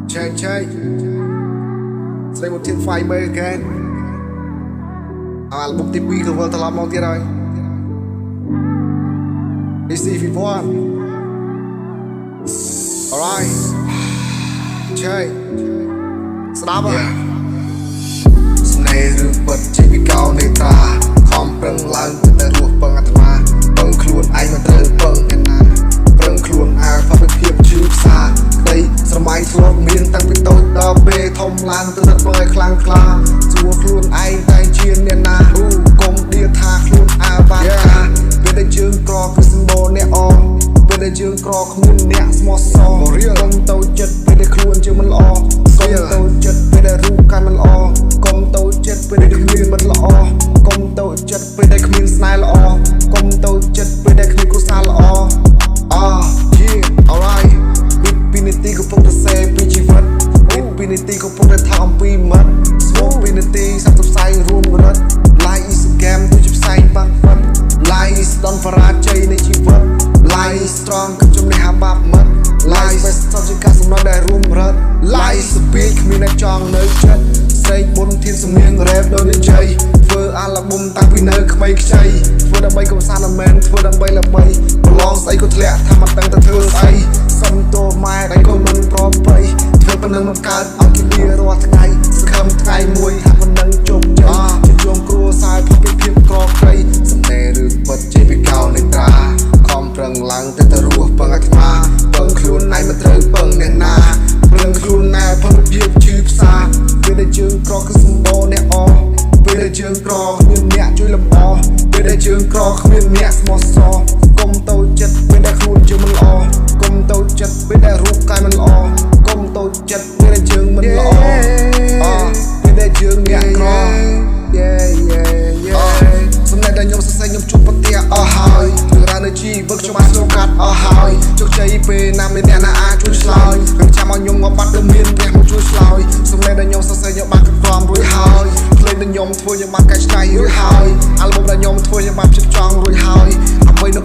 Chơi Xây một thiên phai mê again album tiếp quy của ta làm mong tiết rồi DC Fit One. Alright Chơi Stop it Này rư bật chỉ vì cao này ta Không prângឡើងទៅរស់ពឹងអាត្មាពឹងខ្លួនឯងមិនត្រូវពឹងអ្នកណាប្រឹងខ្លួនឯងផាប់ភាពជឿផ្សាក្តីស្រមៃធ្លាប់មានតាំងពីតូចដល់ពេលធំឡើងទៅរត់ឲ្យខ្លាំងក្លាសួរខ្លួនឯងតែជាអ្នកណាកុំដៀថាខ្លួនអាបានថាពេលដែលជើងក្រគឺសម្បូរអ្នកអពេលដែលជើងក្រគ្មានអ្នកស្មោះសរកុំតូចចិត្តពេលដែលខ្លួនជើងមិនល្អកុំតូចចិត្តពេលដែលរូបកាយមិនល្អកុំតូចចិត្តពេលដែលគ្មានមិនល្អកុំតូចចិត្តពេលដែលគ្មានស្នេហ៍ល្អកុំតូចចិត្តពេលដែលគ្មានគ្រួសារល្អyeah alright ពីនីតិកំពុងតែសេពីជីវិតពីនីតិកំពុងតែថាអំពីមិត្តស្មោកពីនីតិសាប់ផ្សាយរួមរត់ Life is a game ដូចជាផ្សាយបាំងផិត Life is ដនបរាជ័យនៃជីវិត Life is strong គឺជំនះអាបាប់មិត្ត Life is សជាការសំណត់ដែលរួមរត់ Life is a beat គ្មានអ្នកចង់នៅចិត្តស្រែកបុនធានសំនៀង rap ដូចនិយាយធ្វើអាល់ប៊ុមតាំងពីនៅក្មេងខ្ចីធ្វើដើម្បីកំសាន្តមិនមែនធ្វើដើម្បីល្បីប្រឡងស្អីក៏ធ្លាក់ថាមិនដឹងទៅធ្វើស្អីសុំតួម៉ែតែក៏មិនប្របីធ្វើប៉ុណ្ណឹងមិនកើតឲ្យគិលារាល់ថ្ងៃសង្ឃឹមថ្ងៃមួយថាប៉ុណ្ណឹងជោគជ័យជាយងគ្រួសារផុសពីភាពក្រក្រៃសំណេររឿងពិតជាពីកោនៃត្រាខំប្រឹងឡើងទៅរស់ពឹងអាត្មាពឹងខ្លួនឯងមិនត្រូវពឹងអ្នកណាប្រឹងខ្លួនឯងផុសពីភាពជឿផ្សាពេលដែលជើងក្រគឺសម្បូរអ្នកអពេលដែលជើងក្រគ្មានអ្នកជួយលំអពេលដែលជើងក្រគ្មានអ្នកស្មោះសរកុំតូចចិត្តពេលដែលខ្លួនជើងមិនល្អកុំតូចចិត្តពេលដែលរូបកាយមិនល្អកុំតូចចិត្តពេលដែលជើងមិនល្អពេលដែលជើងអ្នកក្រសំណេរដែលខ្ញុំសរសេរខ្ញុំជួបប្រទះអស់ហើយរឿងរ៉ាវនៅជីវិតខ្ញុំបានឆ្លងកាត់អស់ហើយជោគជ័យពេលណាមានអ្នកណាអាចជួយឆ្លើយខ្ញុំចាំឲ្យខ្ញុំមកបាត់ទៅមានអ្នកមកជួយឆ្លើយសំណេរដែលខ្ញុំសរសេរខ្ញុំបានគ្រប់គ្រងរួចហើយភ្លេងដែលខ្ញុំធ្វើខ្ញុំបានកែច្នៃរួចហើយអាល់ប៊ុមដែលខ្ញុំធ្វើខ្ញុំបានផ្ចិតផ្ចង់រួចហើយអ្វីនៅ